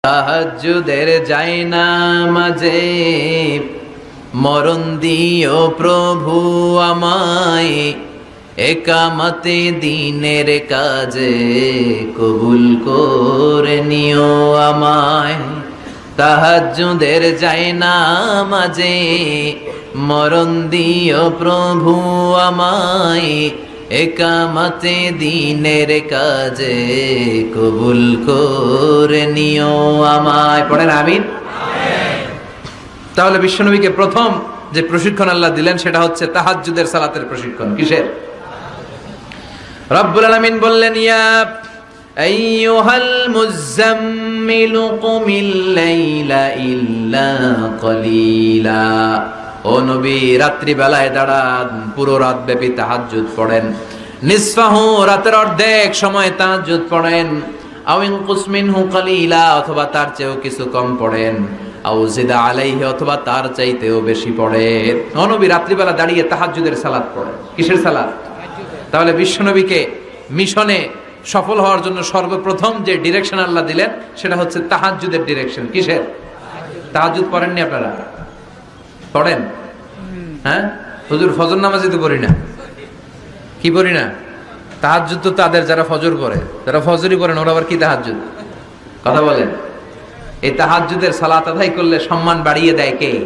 তাহাজ্জুদের জায়নামাজে মরণ দিও প্রভু আমায়, একামতে দিনের কাজে কবুল করে নিও আমায়। তাহাজ্জুদের জায়নামাজে মরণ দিও প্রভু আমায়, একামতে দিনের কাজে কবুল করে নিও আমায়। পড়েন আমিন। তাহলে বিশ্বনবীকে প্রথম যে প্রশিক্ষণ আল্লাহ দিলেন সেটা হচ্ছে তাহাজ্জুদের সালাতের প্রশিক্ষণ। কিসের? রব্বুল আলামিন বললেন, ইয়া আইয়ুহাল মুযাম্মিলু কুমিল লাইলা ইল্লা কলিলা। ও নবী, রাত্রি বেলায় দাঁড়ান, পুরো রাত ব্যাপী তাহাজ্জুদ পড়েন। নিসফাহু, রাতের অর্ধেক সময় তাহাজ্জুদ পড়েন। আও ইনকুস মিনহু কলিলা, অথবা তার চেয়েও কিছু কম পড়েন। আও জিদা আলাইহি, অথবা তার চাইতেও বেশি পড়েন। ও নবী, রাত্রিবেলা দাঁড়িয়ে তাহাজ্জুদের সালাত পড়েন। কিসের সালাত? তাহলে বিশ্বনবীকে মিশনে সফল হওয়ার জন্য সর্বপ্রথম যে ডিরেকশন আল্লাহ দিলেন সেটা হচ্ছে তাহাজ্জুদের ডিরেকশন। কিসের? তাহাজ্জুদ পড়েননি আপনারা? পড়েন? হ্যাঁ হুজুর, ফজর নামাজই তো পড়ি না। কি পড়ি না? তাহাজ্জুদ তো তাদের যারা ফজর পড়ে, যারা ফজরই পড়েন ওরা আবার কি তাহাজ্জুদ? কথা বলেন। এই তাহাজ্জুদের সালাত আদায় করলে সম্মান বাড়িয়ে দেয় কে?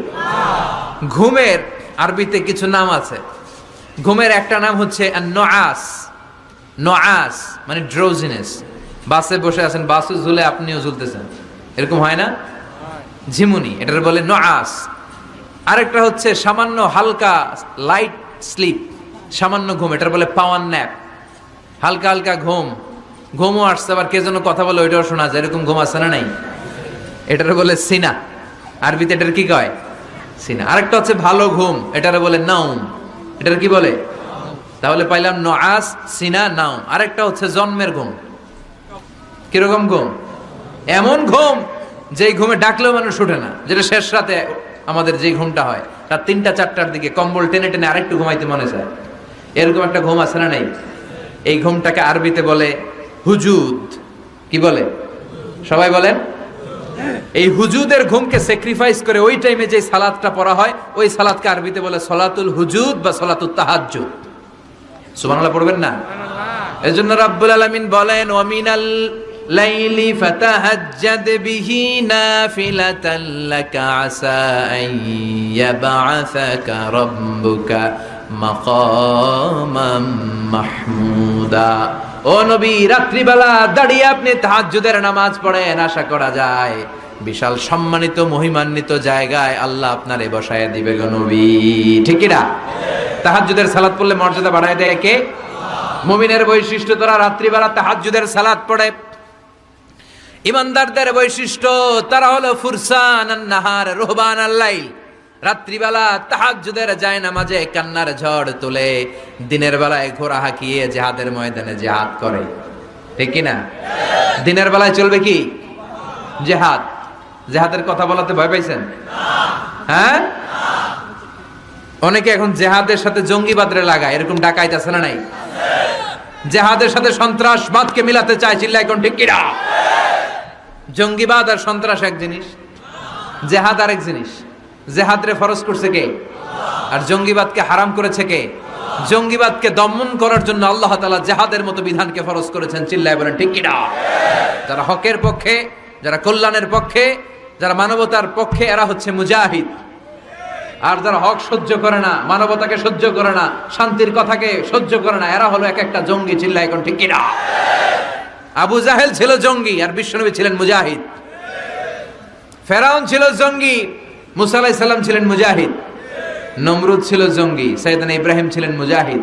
ঘুমের আরবিতে কিছু নাম আছে। ঘুমের একটা নাম হচ্ছে নুআস। নুআস মানে ড্রোজিনেস। বাসে বসে আছেন, বাসে ঝুলে আপনিও ঝুলতেছেন, এরকম হয় না? ঝিমুনি, এটার বলে নুআস। আরেকটা হচ্ছে সামান্য হালকা লাইট স্লিপ, সামান্য ঘুম, এটার বলে পাওয়ার ন্যাপ। হালকা হালকা ঘুম, ঘুমও আসছে, আবার কে যেন কথা বলে ওইটাও শোনা যায়, এরকম ঘুম আসছে না নাই? এটার বলে সিনা। আরবিতে এটার কি কয়? সিনা। আরেকটা হচ্ছে ভালো ঘুম, এটার বলে নাউম। এটার কি বলে? তাহলে পাইলাম নুআস, সিনা, নাউম। আরেকটা হচ্ছে জন্মের ঘুম। কিরকম ঘুম? এমন ঘুম যেই ঘুমে ডাকলেও মানুষ উঠে না, যেটা শেষ রাতে আমাদের যে ঘুমটা হয়, রাত ৩টা-৪টার দিকে কম্বল টেনে টেনে আরেকটু ঘুমাইতে মনে চায়, এরকম একটা ঘুম আছে না নাই? এই ঘুমটাকে আরবিতে বলে হুজুদ। কি বলে? সবাই বলেন। এই হুজুদের ঘুমকে স্যাক্রিফাইস করে ওই টাইমে যে সালাতটা পড়া হয়, ওই সালাতকে আরবিতে বলে সলাতুল হুজুদ বা সলাতুত তাহাজ্জুদ। সুবহানাল্লাহ পড়বেন না? এজন্য রাব্বুল আলামিন বলেন, ওয়া মিনাল লাইলি ফাতাহাজ্জাদ বিহি নাফিলাতাল লাকা আসা আন ইয়াবআসাকা রাব্বুকা মাকামাম মাহমুদা। ও নবী, রাত্রিবেলা দাঁড়িয়ে আপনি তাহাজ্জুদের নামাজ পড়েন, আশা করা যায় বিশাল সম্মানিত মহিমান্বিত জায়গায় আল্লাহ আপনারে বসায় দিবে গো নবী। ঠিক কি না? তাহাজ্জুদের সালাত পড়লে মর্যাদা বাড়ায় দেয় কে? মুমিনের বৈশিষ্ট্য, তারা রাত্রিবেলা তাহাজ্জুদের সালাত পড়ে। ইমানদারদের বৈশিষ্ট্য, তারা হলো ফুরসান আন-নাহার রুহবান আল-লাইল। রাত্রিবেলা তাহাজ্জুদের জায়নামাজে কান্নার ঝড় তুলে দিনের বেলায় ঘোড়া হাঁকিয়ে জিহাদের ময়দানে জিহাদ করে। ঠিক কি না? দিনের বেলায় চলবে কি? জিহাদ। জিহাদের কথা বলাতে ভয় পাইছেন? হ্যাঁ, অনেকে এখন জিহাদের সাথে জঙ্গিবাদরে লাগায়, এরকম ডাকাইত আছে না নাই? জিহাদের সাথে সন্ত্রাসবাদকে মিলাতে চায়, চিল্লায় কোন ঠিক কিনা? জঙ্গিবাদ আর সন্ত্রাস এক জিনিস, জিহাদ আরেক জিনিস। জিহাদরে ফরজ করছে কে? আর জঙ্গিবাদকে হারাম করেছে কে? জঙ্গিবাদকে দমন করার জন্য আল্লাহ তাআলা জিহাদের মতো বিধানকে ফরজ করেছেন, চিল্লায় বলেন ঠিক কিনা? যারা হকের পক্ষে, যারা কল্যাণের পক্ষে, যারা মানবতার পক্ষে, এরা হচ্ছে মুজাহিদ। আর যারা হক সহ্য করে না, মানবতাকে সহ্য করে না, শান্তির কথাকে সহ্য করে না, এরা হলো এক একটা জঙ্গি, চিল্লায় এখন ঠিক কিনা? আবু জাহেল ছিল জঙ্গি আর বিশ্বনবী ছিলেন মুজাহিদ। ফেরাউন ছিল জঙ্গি, মুসা আলাইহিস সালাম ছিলেন মুজাহিদ। নমরুদ ছিল জঙ্গি, সাইয়েদনা ইব্রাহিম ছিলেন মুজাহিদ।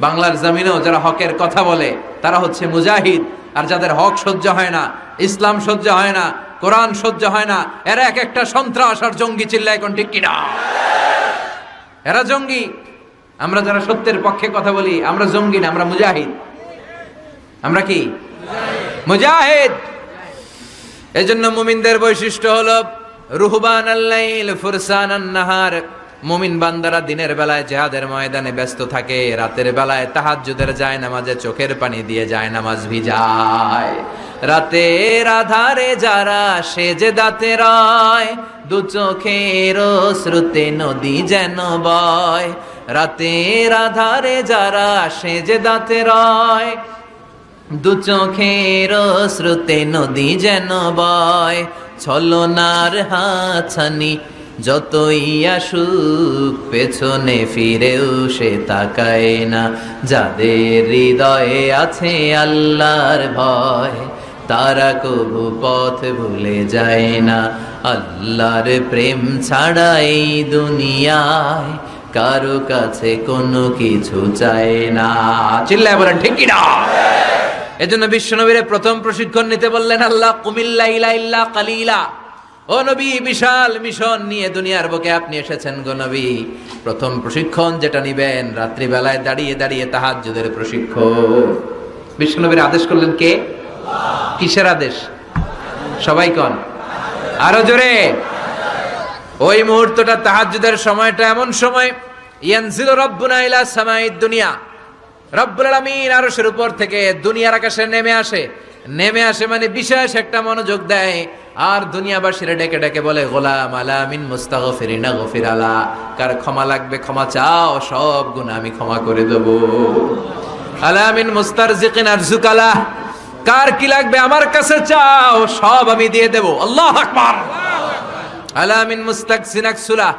বাংলার জমিনেও যারা হকের কথা বলে তারা হচ্ছে মুজাহিদ। আর যাদের হক সহ্য হয় না, ইসলাম সহ্য হয় না, কোরআন সহ্য হয় না, এরা এক একটা সন্ত্রাস আর জঙ্গি, চিল্লায় এখন ঠিক কিনা? এরা জঙ্গি। আমরা যারা সত্যের পক্ষে কথা বলি, আমরা জঙ্গি না, আমরা মুজাহিদ। আমরা কি? মুজাহিদ। এজন্য মুমিনদের বৈশিষ্ট্য হলো রুহবান আল-লাইল ফুরসান আন-নাহার। মুমিন বান্দারা দিনের বেলায় জিহাদের ময়দানে ব্যস্ত থাকে, রাতের বেলায় তাহাজ্জুদের জায়নামাজে চোখের পানি দিয়ে জায়নামাজ ভিজায়। রাতের আধারে যারা সেজদাতে রয়, দু চোখের শ্রুতে নদী যেন বয়। রাতের আধারে যারা সেজদাতে রয়, দু চোখের শ্রুতে নদী যেন বয়। ছলনার হাতছানি যতই আসুক, পেছনে ফিরেও সে তাকায় না। যাদের হৃদয়ে আছে আল্লাহর ভয়, তারা কবু পথ ভুলে যায় না। আল্লাহর প্রেম ছাড়া এই দুনিয়ায় কারো কাছে কোনো কিছু চায় না। চিল্লায় বলেন ঠিক কি না? এজন্য বিশ্বনবীর প্রথম প্রশিক্ষণ নিতে বললেন আল্লাহ, কুমিল্লা ইলা ইল্লা কালিলা। ও নবী, বিশাল মিশন নিয়ে দুনিয়ার বুকে আপনি এসেছেন গো নবী। প্রথম প্রশিক্ষণ যেটা নিবেন, রাত্রিবেলায় দাঁড়িয়ে দাঁড়িয়ে তাহাজ্জুদের প্রশিক্ষণ। বিশ্বনবীর আদেশ করলেন কে? কিসের আদেশ? সবাই কোন, আরো জোরে। ওই মুহূর্তটা তাহাজ্জুদের সময়টা এমন সময়, ইয়ানজিলু রাব্বুনা ইলা সামাইদ দুনিয়া, রব্বুল আলামিন আরশের উপর থেকে দুনিয়ার আকাশে নেমে আসে। নেমে আসে মানে বিশেষ একটা মনোযোগ দেয়, আর দুনিয়াবাসীরা ডেকে ডেকে বলে, গোলাম আলা মিন মুস্তাগফিরিনা গফির আলা। কার ক্ষমা লাগবে ক্ষমা চাও, সব গুনাহ আমি ক্ষমা করে দেব। আলা মিন মুস্তারজিকিন আরজুকালা, কার কি লাগবে আমার কাছে চাও, সব আমি দিয়ে দেব। আল্লাহু আকবার। আলা মিন মুস্তাকসিন আকসুলা,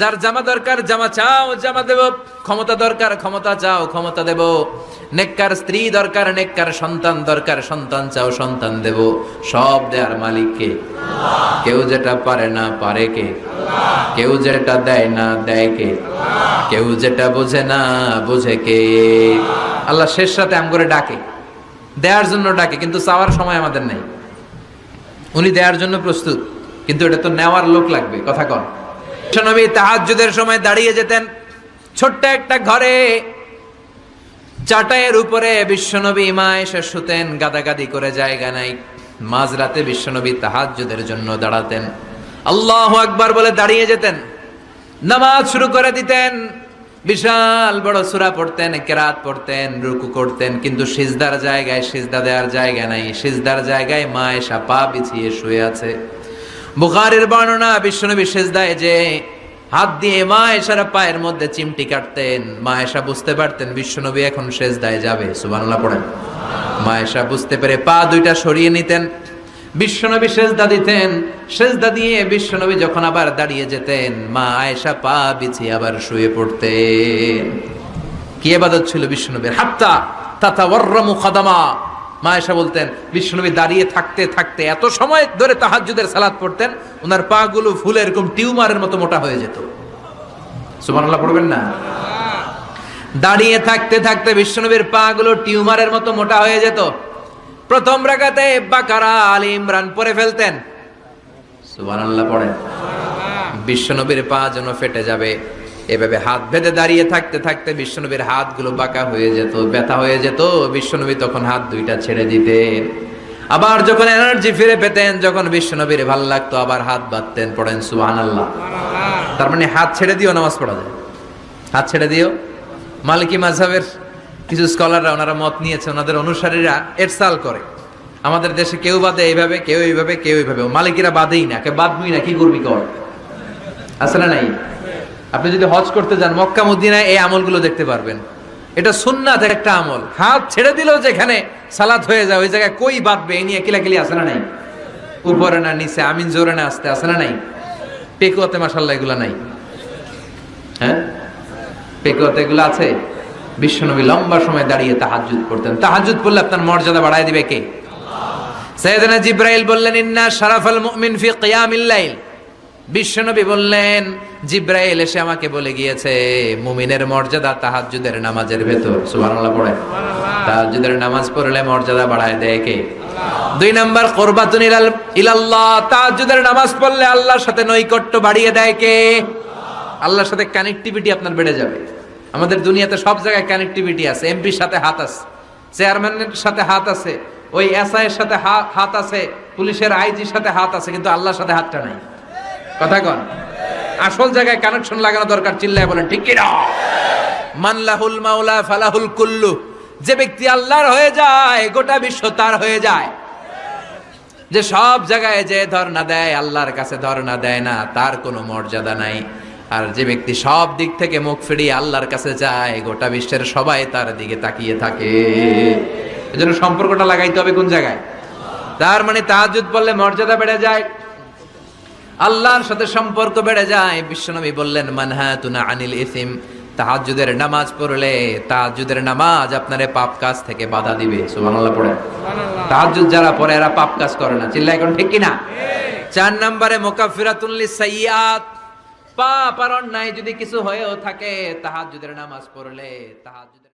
যার জামা দরকার জামা চাও, জামা দেব। ক্ষমতা দরকার ক্ষমতা চাও, ক্ষমতা দেব। নেককার স্ত্রী দরকার, নেককার সন্তান দরকার, সন্তান চাও, সন্তান দেব। সব দেয়ার মালিক কে? কেউ যেটা পারে না পারে কে? কেউ যেটা দেয় না দেয় কে? কেউ যেটা বোঝে না বোঝে কে? আল্লাহ শেষ রাতে আম করে ডাকে, দেওয়ার জন্য ডাকে, কিন্তু চাওয়ার সময় আমাদের নাই। উনি দেওয়ার জন্য প্রস্তুত, কিন্তু এটা তো নেওয়ার লোক লাগবে। কথা কন। বিশ্বনবী তাহাজ্জুদের সময় দাঁড়িয়ে যেতেন ছোট্ট একটা ঘরে, চাটাইয়ের উপরে বিশ্বনবী মা এসে শুতেন, গাদাগাদি করে জায়গা নাই। মাঝরাতে বিশ্বনবী তাহাজ্জুদের জন্য দাঁড়াতেন, আল্লাহু আকবার বলে দাঁড়িয়ে যেতেন, নামাজ শুরু করে দিতেন। বিশাল বড় সূরা পড়তেন, কেরাত পড়তেন, রুকু করতেন, কিন্তু সিজদার জায়গায় সিজদা দেওয়ার জায়গা নাই। সিজদার জায়গায় মা এসা পা বিছিয়ে শুয়ে আছে। বুখারীর বর্ণনা, বিশ্বনবী সিজদায় যে হাত দিয়ে মা এসার পায়ের মধ্যে চিমটি কাটতেন। মা এসা বুঝতে পারতেন বিশ্বনবী এখন সিজদায় যাবে। সুবহানাল্লাহ পড়েন। মা এসা বুঝতে পেরে পা দুইটা সরিয়ে নিতেন, বিশ্বনবী সিজদা দিতেন। সিজদা দিয়ে বিশ্বনবী যখন আবার দাঁড়িয়ে যেতেন, মা আয়েশা পা বিছিয়ে আবার শুয়ে পড়তেন। কি ইবাদত ছিল বিশ্বনবীর! হাত্তা তাতাওয়াররামু খাদামা। মা আয়েশা বলতেন বিশ্বনবী দাঁড়িয়ে থাকতে থাকতে এত সময় ধরে তাহাজ্জুদের সালাত পড়তেন, ওনার পা গুলো ফুলে এরকম টিউমারের মতো মোটা হয়ে যেত। সুবহানাল্লাহ পড়বেন না? দাঁড়িয়ে থাকতে থাকতে বিশ্বনবীর পা গুলো টিউমারের মতো মোটা হয়ে যেত। প্রথম রাকাতে বাকারা আলী ইমরান পড়ে ফেলতেন। সুবহানাল্লাহ পড়েন। বিশ্বনবীর পা যেন ফেটে যাবে, এভাবে হাত বেঁধে দাঁড়িয়ে থাকতে থাকতে বিশ্বনবীর হাতগুলো বাঁকা হয়ে যেত, ব্যথা হয়ে যেত। বিশ্বনবী তখন হাত দুইটা ছেড়ে দিতেন। আবার যখন এনার্জি ফিরে পেতেন, যখন বিশ্বনবীর ভালো লাগতো, আবার হাত বাঁধতেন। পড়েন সুবহানাল্লাহ। তার মানে হাত ছেড়ে দিও নামাজ পড়া যায়। হাত ছেড়ে দিও। মালিকি মাযহাবের কিছু স্কলাররা ওনারা মত নিয়েছে, ওনাদের অনুসারীরা এরসাল করে। আমাদের দেশে কেউ বাদে এইভাবে, কেউ এইভাবে, কেউ এইভাবে। মালিকিরা বাদেই না, কে বাদবি না, কি করবি কর। আছে না নাই? আপনি যদি হজ করতে যান মক্কা মদিনায়, এই আমলগুলো দেখতে পারবেন। এটা সুন্নাতের একটা আমল। হাত ছেড়ে দিলেও যেখানে সালাত হয়ে যায় ওই জায়গায় কই বাঁধবে, এই নিয়ে কিলাকিলি আছে না নাই? উপরে না নিচে, আমিন জোরে না আসতে, আছে না নাই? পেকুয়াতে মাশাআল্লাহ এগুলো নাই। হ্যাঁ, পেকুয়াতে এগুলো আছে। বিশ্বনবী লম্বা সময় দাঁড়িয়ে তাহাজ্জুদ পড়তেন। তাহাজ্জুদ পড়লে আপনার মর্যাদা বাড়ায় দিবে কে? সাইয়েদনা জিবরাইল বললেন, ইন্না শারাফাল মুমিন ফি কিয়ামিল লাইল। বিশ্বনবী বললেন, জিবরাইল এসে আমাকে বলে গিয়েছে মুমিনের মর্যাদা তাহাজ্জুদের নামাজের ভেতর। সুবহানাল্লাহ পড়েন। তাহাজ্জুদের নামাজ পড়লে মর্যাদা বাড়ায় দেয় কে? দুই নাম্বার, কুরবাতুন ইলাল্লাহ। তাহাজ্জুদের নামাজ পড়লে আল্লাহর সাথে নৈকট্য বাড়িয়ে দেয় কে? আল্লাহর সাথে কানেক্টিভিটি আপনার বেড়ে যাবে। আমাদের দুনিয়াতে সব জায়গায় কানেক্টিভিটি আছে। এমপির সাথে হাত আছে, চেয়ারম্যানের সাথে হাত আছে, ওই এসআই এর সাথে হাত আছে, পুলিশের আইজির সাথে হাত আছে, কিন্তু আল্লাহর সাথে হাতটা নাই। কথা কন। আসল জায়গায় কানেকশন লাগানো দরকার। চিল্লায় বলেন ঠিক কি না? মান লাহুল মাওলা ফালাহুল কুল্লু। যে ব্যক্তি আল্লাহর হয়ে যায় গোটা বিশ্ব তার হয়ে যায়। যে সব জায়গায় যে ধর্ণা দেয় আল্লাহর কাছে ধর্ণা দেয় না, তার কোনো মর্যাদা নাই। আর যে ব্যক্তি সব দিক থেকে মুখ ফিরিয়ে আল্লাহর কাছে যায়, গোটা বিশ্বের সবাই তার দিকে তাকিয়ে থাকে। এজন্য সম্পর্কটা লাগাইতে হবে কোন জায়গায়? তার মানে তাহাজ্জুদ পড়লে মর্যাদা বেড়ে যায়, আল্লাহর সাথে সম্পর্ক বেড়ে যায়। বিশ্বনবী বললেন, মানহাতুনা আনিল ইসিম, তাহাজ্জুদের নামাজ পড়লে তাহাজ্জুদের নামাজ আপনারে পাপ কাজ থেকে বাধা দিবে। সুবহানাল্লাহ পড়ে। তাহাজ্জুদ যারা পড়ে এরা পাপ কাজ করে না। চিল্লায় এখন ঠিক কিনা? 4 নম্বরে মুকাফফিরাতুন লিসাইয়্যাত, পাপ আর অন্যায় যদি কিছু হয়েও থাকে তাহাজ্জুদের নামাজ পড়লে তাহাজ্জুদের